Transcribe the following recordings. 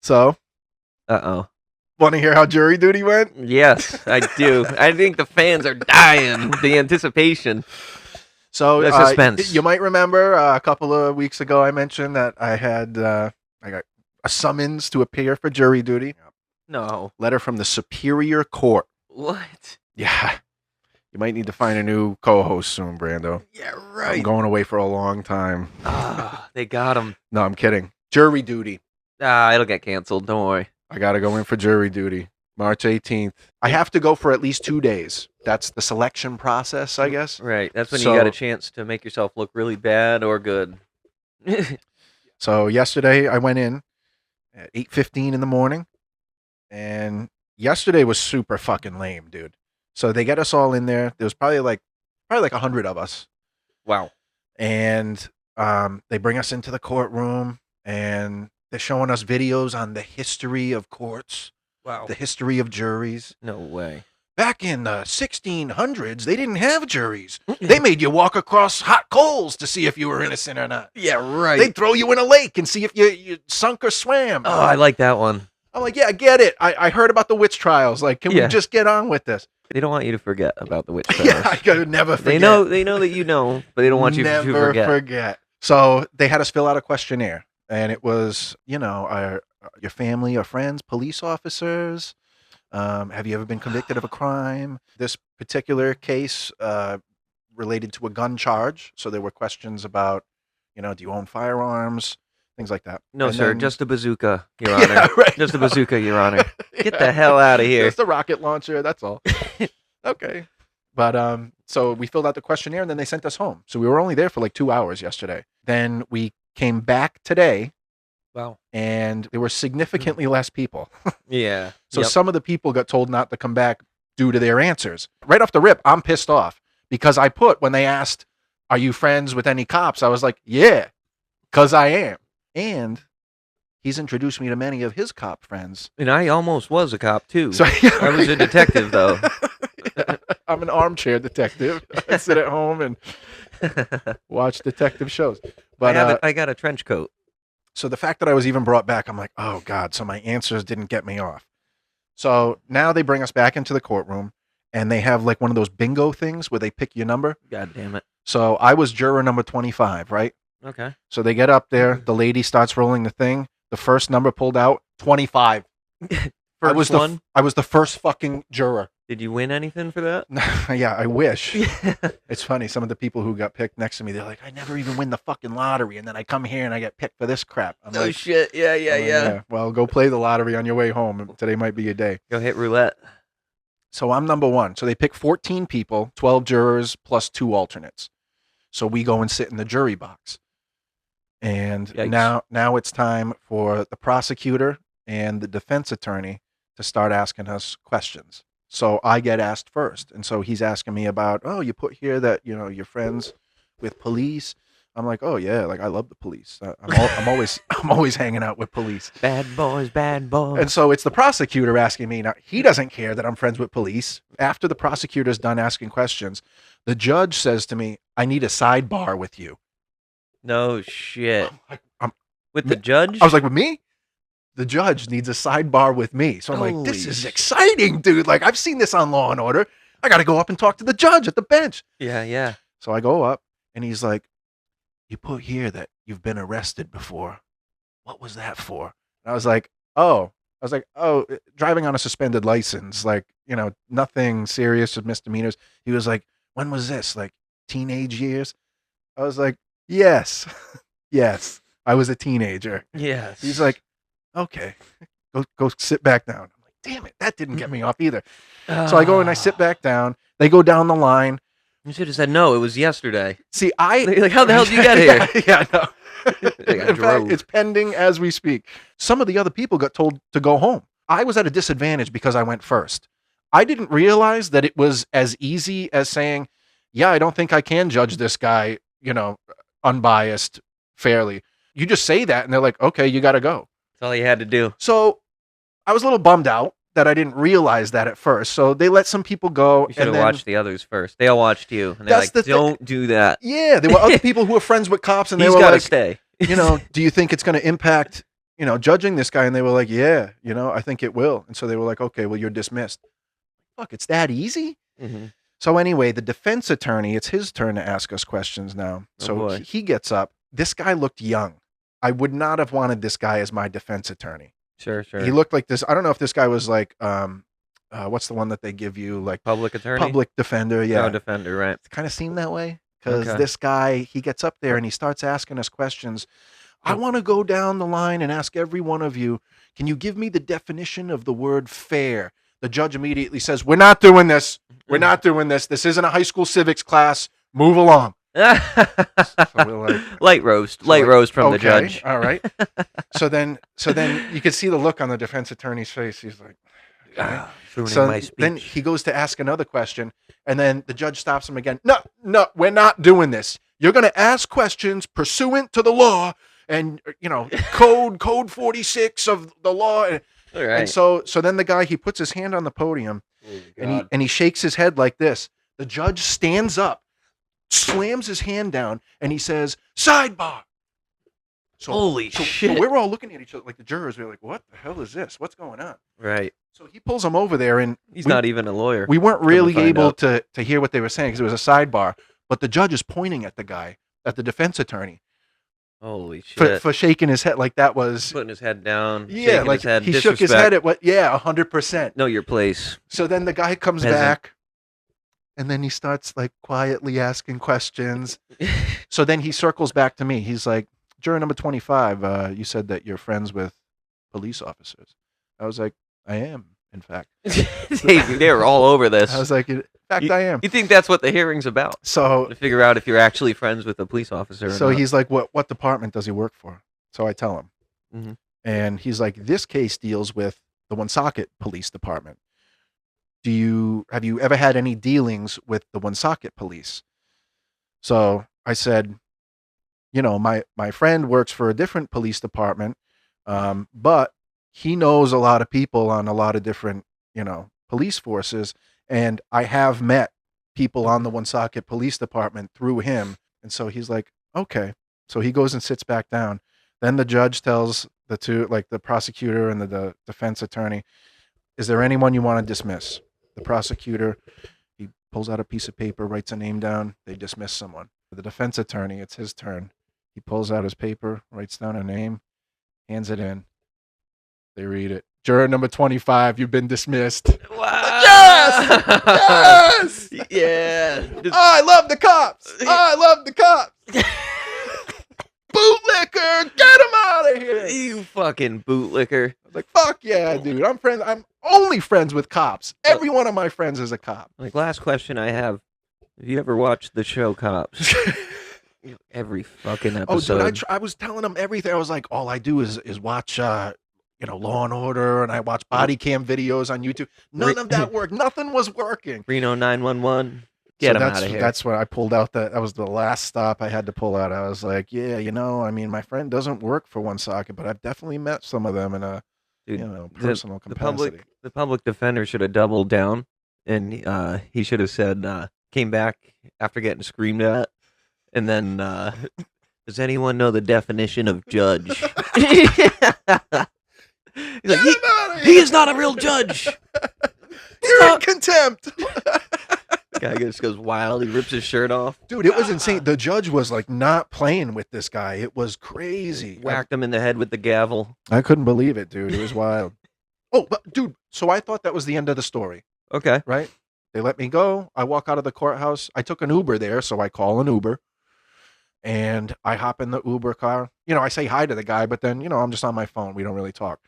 So, Uh-oh. want to hear how jury duty went? Yes, I do. I think the fans are dying. The anticipation. So, The suspense. you might remember a couple of weeks ago I mentioned that I got a summons to appear for jury duty. No. Letter from the Superior Court. What? Yeah. You might need to find a new co-host soon, Brando. Yeah, I'm right. going away for a long time. They got him. No, I'm kidding. Jury duty. It'll get canceled. Don't worry. I got to go in for jury duty. March 18th. I have to go for at least 2 days. That's the selection process, I guess. Right. That's when So- you got a chance to make yourself look really bad or good. So yesterday I went in at 8:15 in the morning, and yesterday was super fucking lame, dude. So they get us all in there. There was probably like 100 of us, Wow. and they bring us into the courtroom, and they're showing us videos on the history of courts, Wow. the history of juries. No way. Back in the 1600s, they didn't have juries. They made you walk across hot coals to see if you were innocent or not. Yeah, right. They'd throw you in a lake and see if you sunk or swam. Oh, I like that one. I'm like, yeah, I get it. I heard about the witch trials. Like, can we Yeah. just get on with this? They don't want you to forget about the witch Yeah, trials. I could never forget. They know that you know, but they don't want you to Never forget. So they had us fill out a questionnaire, and it was, your family or friends, police officers. Have you ever been convicted of a crime? This particular case related to a gun charge. So there were questions about, do you own firearms? Things like that. No, And sir, then- just a bazooka, Your Honor. Yeah, right. Just a bazooka, Your Honor. Get Yeah. the hell out of here. Just a rocket launcher. That's all. Okay. But so we filled out the questionnaire and then they sent us home. So we were only there for like 2 hours yesterday. Then we came back today Wow. and there were significantly less people. Yeah. So Yep. some of the people got told not to come back due to their answers. Right off the rip, I'm pissed off because I put, when they asked, are you friends with any cops? I was like, yeah, because I am. And he's introduced me to many of his cop friends. And I almost was a cop, too. So I was a detective, though. I'm an armchair detective. I sit at home and watch detective shows. But I got a trench coat. so the fact that I was even brought back, I'm like, oh God, so my answers didn't get me off. So now they bring us back into the courtroom and they have like one of those bingo things where they pick your number. God damn it. So I was juror number 25, right? Okay. So they get up there, the lady starts rolling the thing. The first number pulled out, 25. I was First one. I was the first fucking juror. Did you win anything for that? Yeah, I wish. Yeah. It's funny. Some of the people who got picked next to me, they're like, I never even win the fucking lottery. And then I come here and I get picked for this crap. I'm No like, shit. Yeah, "Oh, yeah. Well, go play the lottery on your way home. Today might be your day. Go hit roulette. So I'm number one. So they pick 14 people, 12 jurors plus 2 alternates. So we go and sit in the jury box. And Yikes. now it's time for the prosecutor and the defense attorney to start asking us questions. So I get asked first. And so he's asking me about, oh, you put here that, you're friends with police. I'm like, oh yeah, like I love the police. I'm always hanging out with police. Bad boys, bad boys. And so it's the prosecutor asking me. Now, he doesn't care that I'm friends with police. After the prosecutor's done asking questions, the judge says to me, I need a sidebar with you. No shit. I'm- With the judge? I was like, with me? The judge needs a sidebar with me. So I'm like, this Holy is sh- exciting, dude. Like, I've seen this on Law and Order. I got to go up and talk to the judge at the bench. Yeah, yeah. So I go up and he's like, you put here that you've been arrested before. What was that for? And I was like, oh, driving on a suspended license, like, nothing serious with misdemeanors. He was like, when was this? Like teenage years? I was like, yes, yes, I was a teenager. Yes. He's like, okay, go sit back down. I'm like, damn it, that didn't get me off either. So I go and I sit back down. They go down the line. You should have said no. It was yesterday. See, Like, how the hell did you get here? Yeah, no. Like, I In fact, drove. it's pending as we speak. Some of the other people got told to go home. I was at a disadvantage because I went first. I didn't realize that it was as easy as saying, yeah, I don't think I can judge this guy, unbiased, fairly. You just say that and they're like, okay, you got to go. That's all you had to do. So I was a little bummed out that I didn't realize that at first. So they let some people go. You should have and then- watched the others first. They all watched you. And they're That's like, the thing. don't do that. Yeah, there were other people who were friends with cops and they He's were got to like, stay. do you think it's going to impact, judging this guy, and they were like, yeah, I think it will. And so they were like, okay, well, you're dismissed. Fuck, it's that easy? Mm-hmm. So anyway, the defense attorney, it's his turn to ask us questions now. Oh, So boy. he gets up. This guy looked young. I would not have wanted this guy as my defense attorney. Sure. He looked like this. I don't know if this guy was like, what's the one that they give you, like Public attorney? public defender? Yeah, Oh, defender, right. it kind of seemed that way because Okay. this guy, he gets up there and he starts asking us questions. I want to go down the line and ask every one of you, can you give me the definition of the word fair? The judge immediately says, we're not doing this. We're not doing this. This isn't a high school civics class. Move along. So we're like, light roast from the judge. All right. So then you can see the look on the defense attorney's face. He's like, okay. Ruining my speech. Then he goes to ask another question, and then the judge stops him again. No, we're not doing this. You're going to ask questions pursuant to the law and, code 46 of the law. All right. And so then the guy, he puts his hand on the podium and he shakes his head like this. The judge stands up, slams his hand down, and he says, sidebar. Holy shit. So we're all looking at each other like the jurors. We're like, what the hell is this? What's going on? Right. So he pulls him over there, and He's not even a lawyer. we weren't really find able out. to hear what they were saying because it was a sidebar. But the judge is pointing at the guy, at the defense attorney, Holy shit. for shaking his head like that was. Putting his head down. Yeah, shaking like his head. he shook his head at what? Yeah, 100%. Know your place. So then the guy comes Peasant. back, and then he starts like quietly asking questions. So then he circles back to me. He's like, juror number 25, you said that you're friends with police officers. I was like, I am, in fact. they were all over this. I was like, in fact, I am. You think that's what the hearing's about? So To figure out if you're actually friends with a police officer or not. he's like, what department does he work for? So I tell him. Mhm. And he's like, this case deals with the Woonsocket Police Department. Have you ever had any dealings with the Woonsocket Police? So I said, my friend works for a different police department, but he knows a lot of people on a lot of different, police forces. And I have met people on the Woonsocket Police Department through him. And so he's like, okay. So he goes and sits back down. Then the judge tells the two, like the prosecutor and the defense attorney, is there anyone you want to dismiss? The prosecutor, he pulls out a piece of paper, writes a name down. They dismiss someone. The defense attorney, it's his turn. He pulls out his paper, writes down a name, hands it in. They read it. Juror number 25, you've been dismissed. Wow. Yes! Yeah. Oh, I love the cops. Oh, I love the cops. Bootlicker, get him out of here. You fucking bootlicker. I was like, fuck yeah, dude. I'm only friends with cops. Every one of my friends is a cop. Like, last question I have. Have you ever watched the show Cops? Every fucking Oh, episode. dude, I was telling them everything. I was like, all I do is watch, Law and Order, and I watch body cam videos on YouTube. None of that worked. Nothing was working. Reno 911. Get him out of here. That's when I pulled out. That was the last stop I had to pull out. I was like, yeah, my friend doesn't work for Woonsocket, but I've definitely met some of them in a, Dude, personal capacity. The public defender should have doubled down, and he should have said, came back after getting screamed at, and then, does anyone know the definition of judge? He's like, he is not a real judge. You're in contempt. Guy just goes wild. He rips his shirt off. Dude, it was insane. The judge was like not playing with this guy. It was crazy. Whacked him in the head with the gavel. I couldn't believe it, dude. It was wild. Oh, but dude, so I thought that was the end of the story, Okay. right? They let me go. I walk out of the courthouse. I took an Uber there, so I call an Uber. And I hop in the Uber car. I say hi to the guy, but then, I'm just on my phone. We don't really talk.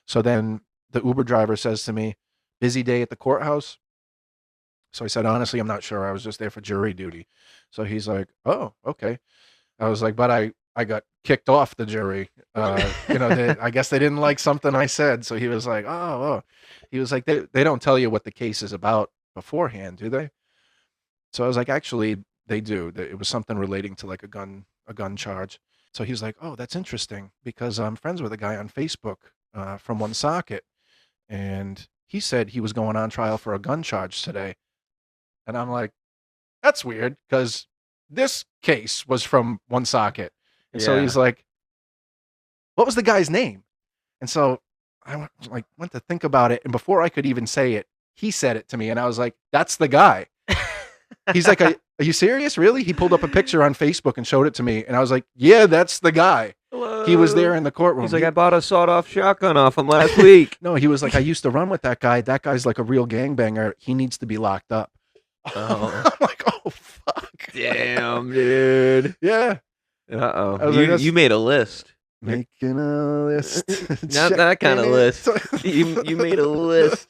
So then the Uber driver says to me, busy day at the courthouse? So I said, honestly, I'm not sure. I was just there for jury duty. So he's like, oh, okay. I was like, but I got kicked off the jury. I guess they didn't like something I said. So he was like, oh. He was like, they don't tell you what the case is about beforehand, do they? So I was like, actually, they do. It was something relating to like a gun charge. So he was like, oh, that's interesting because I'm friends with a guy on Facebook from Woonsocket. And he said he was going on trial for a gun charge today. And I'm like, that's weird because this case was from Woonsocket. And so Yeah. he's like, what was the guy's name? And so went to think about it, and before I could even say it, he said it to me, and I was like, "That's the guy." He's like, "Are you serious? Really?" He pulled up a picture on Facebook and showed it to me, and I was like, "Yeah, that's the guy." He was there in the courtroom. He's like, I bought a sawed-off shotgun off him last week. No, he was like, "I used to run with that guy. That guy's like a real gangbanger. He needs to be locked up." Oh. I'm like, "Oh fuck." Damn, dude. Yeah. Uh-oh. I was like, You made a list. Making a list. Not that kind of Checking list. it. You made a list.